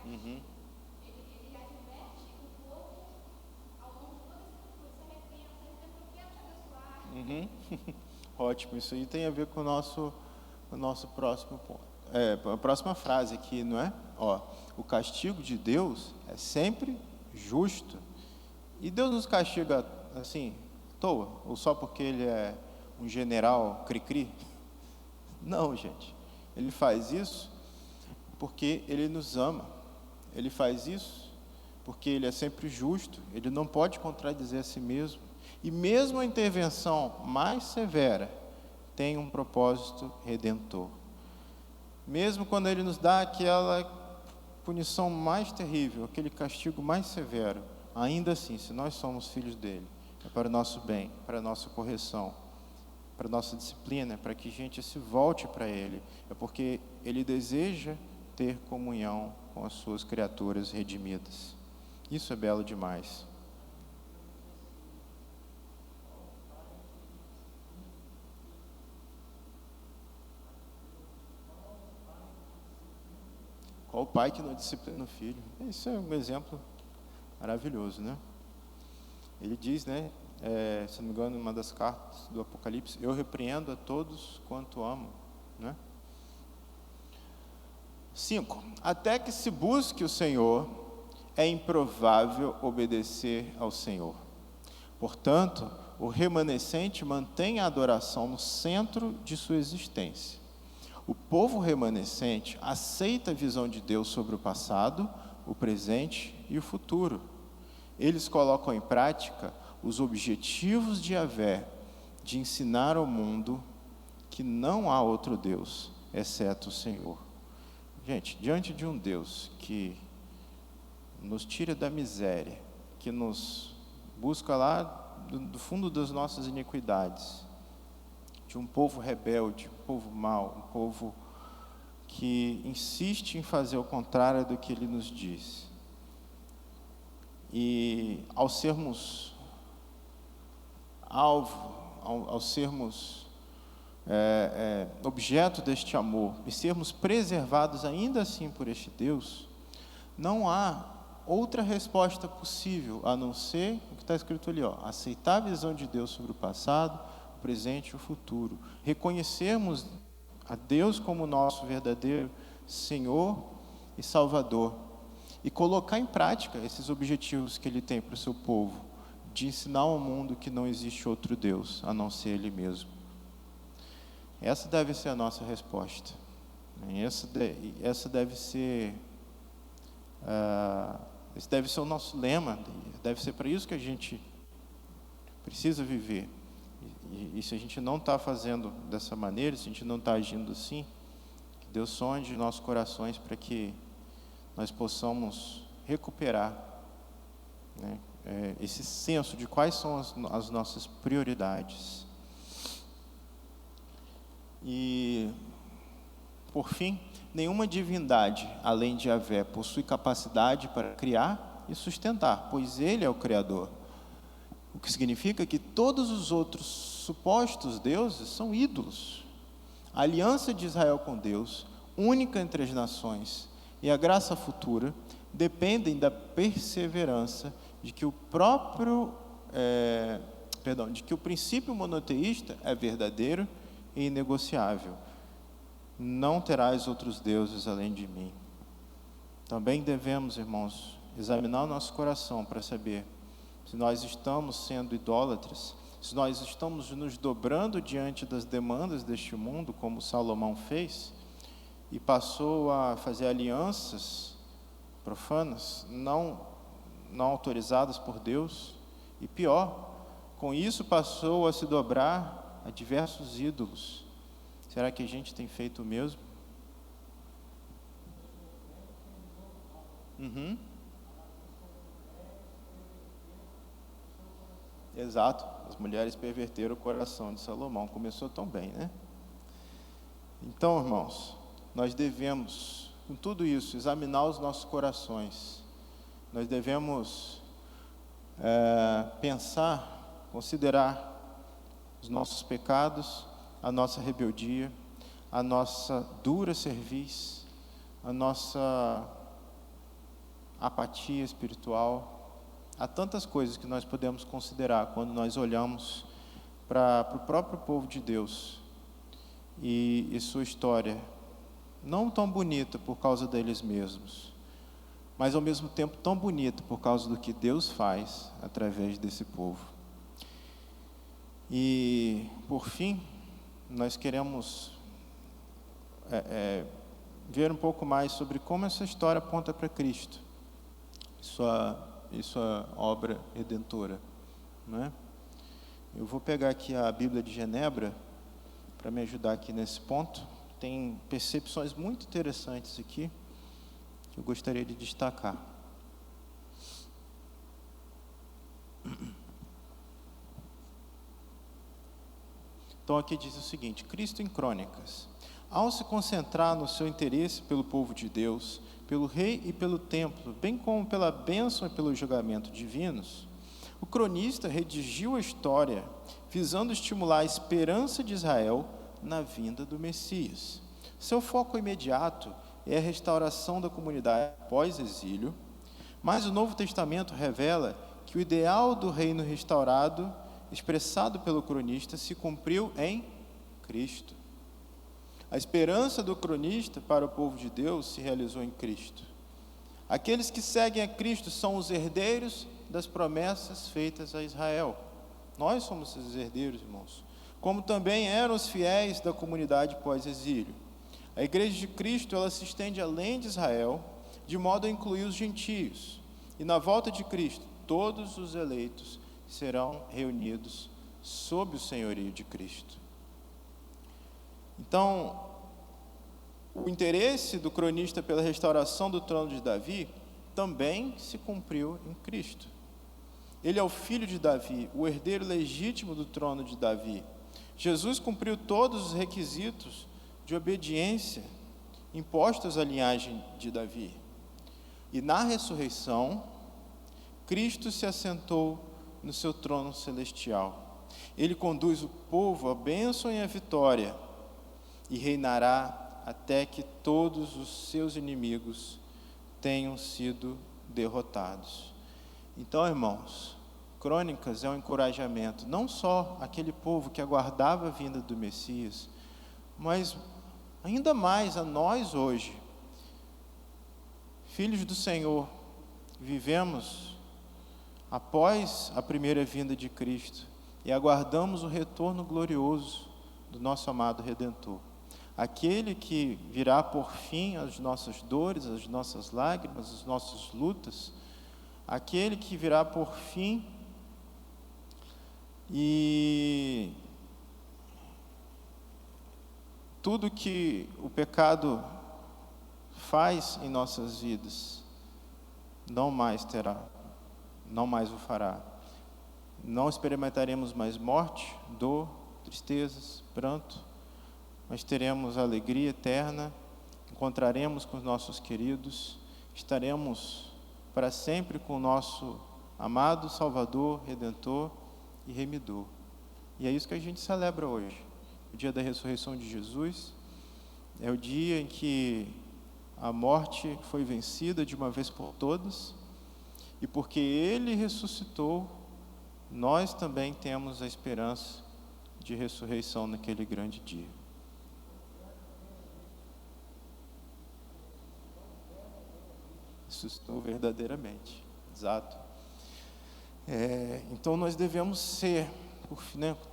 Ele adverte o povo ao longo de toda essa cultura, se arrependa, eu quero te abençoar. Ótimo, isso aí tem a ver com o nosso próximo ponto. A próxima frase aqui, não é? O castigo de Deus é sempre justo. E Deus nos castiga assim, à toa, ou só porque Ele é um general cri-cri? Não, gente. Ele faz isso porque Ele nos ama. Ele faz isso porque Ele é sempre justo, Ele não pode contradizer a si mesmo. E mesmo a intervenção mais severa tem um propósito redentor. Mesmo quando Ele nos dá aquela punição mais terrível, aquele castigo mais severo, ainda assim, se nós somos filhos dEle, é para o nosso bem, para a nossa correção, para a nossa disciplina, para que a gente se volte para Ele. É porque Ele deseja ter comunhão com as suas criaturas redimidas. Isso é belo demais. Qual o pai que não disciplina o filho? Isso é um exemplo maravilhoso, né? Ele diz, né, se não me engano, em uma das cartas do Apocalipse, eu repreendo a todos quanto amo, né? 5. Até que se busque o Senhor, é improvável obedecer ao Senhor. Portanto, o remanescente mantém a adoração no centro de sua existência. O povo remanescente aceita a visão de Deus sobre o passado, o presente e o futuro. Eles colocam em prática os objetivos de Yahvé, de ensinar ao mundo que não há outro Deus, exceto o Senhor. Gente, diante de um Deus que nos tira da miséria, que nos busca lá do fundo das nossas iniquidades, de um povo rebelde, um povo mau, um povo que insiste em fazer o contrário do que Ele nos diz. E ao sermos alvo, ao sermos objeto deste amor e sermos preservados ainda assim por este Deus, não há outra resposta possível a não ser o que está escrito ali, aceitar a visão de Deus sobre o passado, o presente e o futuro, reconhecermos a Deus como nosso verdadeiro Senhor e Salvador e colocar em prática esses objetivos que Ele tem para o seu povo, de ensinar ao mundo que não existe outro Deus a não ser Ele mesmo. Essa deve ser a nossa resposta. Esse deve ser o nosso lema. Deve ser para isso que a gente precisa viver. E se a gente não está fazendo dessa maneira, se a gente não está agindo assim, que Deus sonde nossos corações para que nós possamos recuperar, né, esse senso de quais são as nossas prioridades. E, por fim, nenhuma divindade, além de Yahvé, possui capacidade para criar e sustentar, pois Ele é o Criador. O que significa que todos os outros supostos deuses são ídolos. A aliança de Israel com Deus, única entre as nações, e a graça futura dependem da perseverança de que o princípio monoteísta é verdadeiro e inegociável. Não terás outros deuses além de mim. Também devemos, irmãos, examinar o nosso coração para saber se nós estamos sendo idólatras, se nós estamos nos dobrando diante das demandas deste mundo, como Salomão fez, e passou a fazer alianças profanas, não autorizadas por Deus, e pior, com isso passou a se dobrar a diversos ídolos. Será que a gente tem feito o mesmo? Exato, as mulheres perverteram o coração de Salomão. Começou tão bem, né? Então, irmãos, nós devemos, com tudo isso, examinar os nossos corações. Nós devemos pensar, considerar os nossos pecados, a nossa rebeldia, a nossa dura cerviz, a nossa apatia espiritual. Há tantas coisas que nós podemos considerar quando nós olhamos para o próprio povo de Deus e sua história, não tão bonita por causa deles mesmos, mas ao mesmo tempo tão bonita por causa do que Deus faz através desse povo. E, por fim, nós queremos ver um pouco mais sobre como essa história aponta para Cristo e sua obra redentora, não é? Eu vou pegar aqui a Bíblia de Genebra para me ajudar aqui nesse ponto. Tem percepções muito interessantes aqui que eu gostaria de destacar. Então aqui diz o seguinte: Cristo em Crônicas. Ao se concentrar no seu interesse pelo povo de Deus, pelo rei e pelo templo, bem como pela bênção e pelo julgamento divinos, o cronista redigiu a história visando estimular a esperança de Israel na vinda do Messias. Seu foco imediato é a restauração da comunidade pós-exílio, mas o Novo Testamento revela que o ideal do reino restaurado, expressado pelo cronista, se cumpriu em Cristo. A esperança do cronista para o povo de Deus se realizou em Cristo. Aqueles que seguem a Cristo são os herdeiros das promessas feitas a Israel. Nós somos os herdeiros, irmãos. Como também eram os fiéis da comunidade pós-exílio. A igreja de Cristo, ela se estende além de Israel, de modo a incluir os gentios. E na volta de Cristo, todos os eleitos serão reunidos sob o senhorio de Cristo. Então, o interesse do cronista pela restauração do trono de Davi também se cumpriu em Cristo. Ele é o filho de Davi, o herdeiro legítimo do trono de Davi. Jesus cumpriu todos os requisitos de obediência impostos à linhagem de Davi. E na ressurreição, Cristo se assentou no seu trono celestial. Ele conduz o povo à bênção e à vitória e reinará até que todos os seus inimigos tenham sido derrotados. Então, irmãos, Crônicas é um encorajamento, não só aquele povo que aguardava a vinda do Messias, mas ainda mais a nós hoje, filhos do Senhor, vivemos após a primeira vinda de Cristo e aguardamos o retorno glorioso do nosso amado Redentor. Aquele que virá por fim às nossas dores, às nossas lágrimas, às nossas lutas, aquele que virá por fim e tudo que o pecado faz em nossas vidas, não mais terá, não mais o fará. Não experimentaremos mais morte, dor, tristezas, pranto, mas teremos alegria eterna, encontraremos com os nossos queridos, estaremos para sempre com o nosso amado Salvador, Redentor e Remidor. E é isso que a gente celebra hoje. O dia da ressurreição de Jesus é o dia em que a morte foi vencida de uma vez por todas, e porque Ele ressuscitou, nós também temos a esperança de ressurreição naquele grande dia. Ressuscitou verdadeiramente, exato. Então nós devemos ser,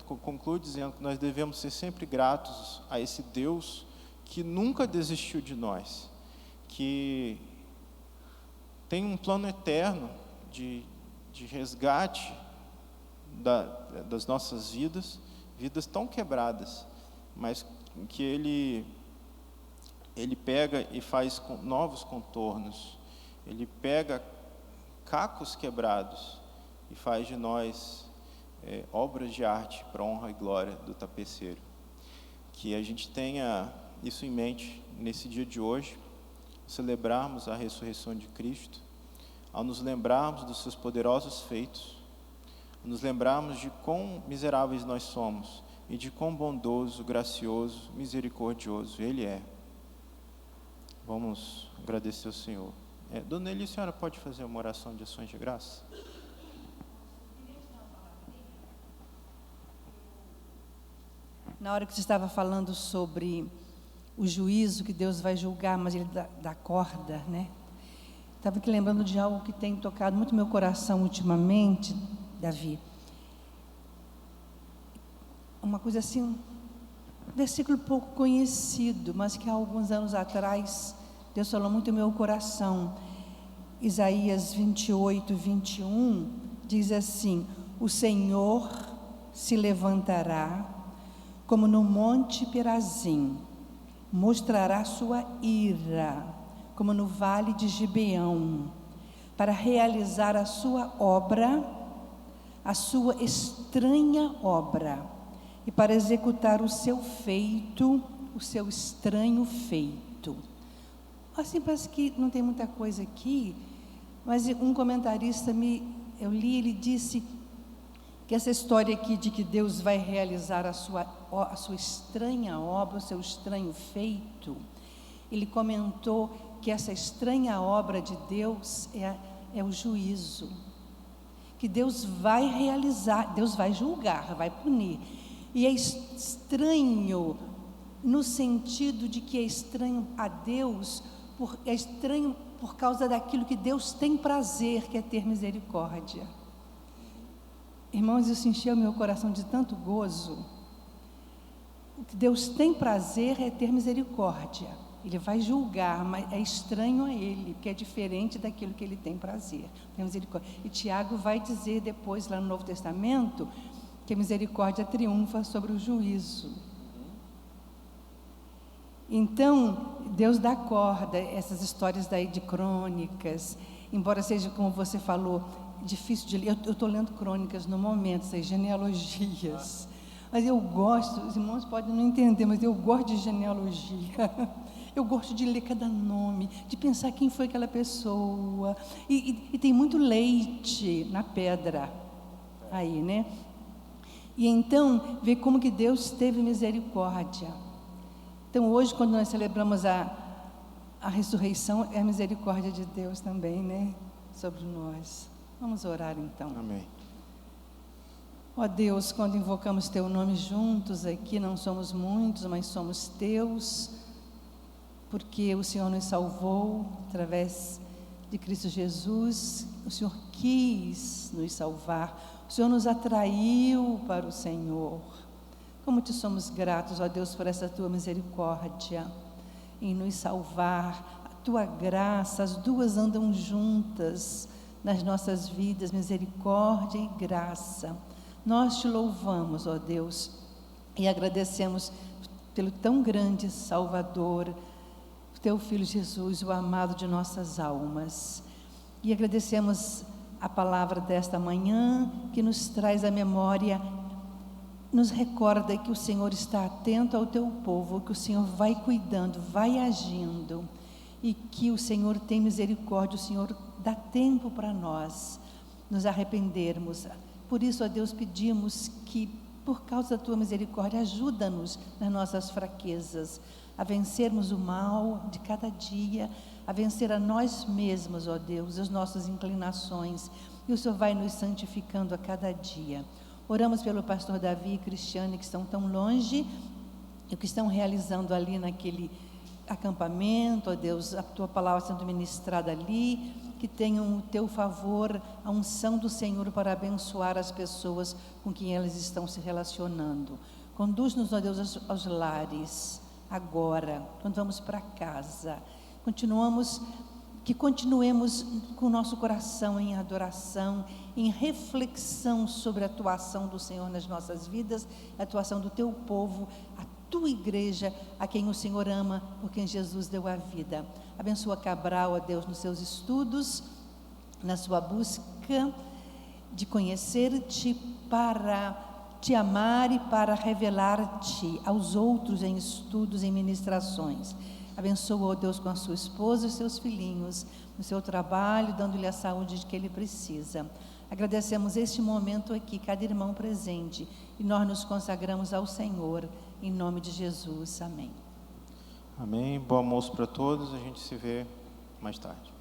concluo dizendo que nós devemos ser sempre gratos a esse Deus que nunca desistiu de nós, que tem um plano eterno de resgate das nossas vidas tão quebradas, mas que Ele pega e faz novos contornos. Ele pega cacos quebrados e faz de nós obras de arte para a honra e glória do tapeceiro. Que a gente tenha isso em mente nesse dia de hoje, celebrarmos a ressurreição de Cristo, ao nos lembrarmos dos seus poderosos feitos, nos lembrarmos de quão miseráveis nós somos e de quão bondoso, gracioso, misericordioso Ele é. Vamos agradecer ao Senhor. Dona Eli, a senhora pode fazer uma oração de ações de graça? Na hora que você estava falando sobre o juízo que Deus vai julgar, mas Ele dá corda, né? Estava aqui lembrando de algo que tem tocado muito meu coração ultimamente, Davi. Uma coisa assim, um versículo pouco conhecido, mas que há alguns anos atrás Deus falou muito no meu coração. Isaías 28, 21 diz assim: o Senhor se levantará como no monte Perazim, mostrará sua ira como no vale de Gibeão, para realizar a sua obra, a sua estranha obra, e para executar o seu feito, o seu estranho feito. Assim, parece que não tem muita coisa aqui, mas um comentarista eu li, ele disse que essa história aqui de que Deus vai realizar a sua estranha obra, o seu estranho feito, ele comentou que essa estranha obra de Deus é o juízo, que Deus vai realizar, Deus vai julgar, vai punir, e é estranho no sentido de que é estranho a Deus, é estranho por causa daquilo que Deus tem prazer, que é ter misericórdia. Irmãos, isso encheu meu coração de tanto gozo. O que Deus tem prazer é ter misericórdia. Ele vai julgar, mas é estranho a Ele, porque é diferente daquilo que Ele tem prazer. Tem misericórdia. E Tiago vai dizer depois, lá no Novo Testamento, que a misericórdia triunfa sobre o juízo. Então, Deus dá corda, essas histórias daí de crônicas, embora seja, como você falou, difícil de ler. Eu estou lendo crônicas no momento, essas genealogias. Mas eu gosto, os irmãos podem não entender, mas eu gosto de genealogia. Eu gosto de ler cada nome, de pensar quem foi aquela pessoa. E tem muito leite na pedra aí, né? E então, ver como que Deus teve misericórdia. Então, hoje, quando nós celebramos a ressurreição, é a misericórdia de Deus também, né? Sobre nós. Vamos orar então. Amém. Ó Deus, quando invocamos Teu nome juntos aqui, não somos muitos, mas somos Teus, porque o Senhor nos salvou através de Cristo Jesus. O Senhor quis nos salvar, o Senhor nos atraiu para o Senhor. Como te somos gratos, ó Deus, por essa Tua misericórdia em nos salvar, a Tua graça, as duas andam juntas nas nossas vidas, misericórdia e graça. Nós te louvamos, ó Deus, e agradecemos pelo tão grande Salvador, Teu Filho Jesus, o amado de nossas almas. E agradecemos a palavra desta manhã, que nos traz a memória, nos recorda que o Senhor está atento ao Teu povo, que o Senhor vai cuidando, vai agindo, e que o Senhor tem misericórdia, o Senhor dá tempo para nós nos arrependermos. Por isso, ó Deus, pedimos que, por causa da Tua misericórdia, ajuda-nos nas nossas fraquezas, a vencermos o mal de cada dia, a vencer a nós mesmos, ó Deus, as nossas inclinações, e o Senhor vai nos santificando a cada dia. Oramos pelo pastor Davi e Cristiane, que estão tão longe, e o que estão realizando ali naquele acampamento, ó Deus, a Tua palavra sendo ministrada ali, que tenham o Teu favor, a unção do Senhor para abençoar as pessoas com quem elas estão se relacionando. Conduz-nos, ó Deus, aos lares, agora, quando vamos para casa. Que continuemos com o nosso coração em adoração, em reflexão sobre a atuação do Senhor nas nossas vidas, a atuação do Teu povo, a Tua igreja, a quem o Senhor ama, por quem Jesus deu a vida. Abençoa Cabral, ó Deus, nos seus estudos, na sua busca de conhecer-Te, para Te amar e para revelar-Te aos outros em estudos, em ministrações. Abençoa, ó Deus, com a sua esposa e seus filhinhos, no seu trabalho, dando-lhe a saúde de que ele precisa. Agradecemos este momento aqui, cada irmão presente, e nós nos consagramos ao Senhor, em nome de Jesus. Amém. Amém. Bom almoço para todos. A gente se vê mais tarde.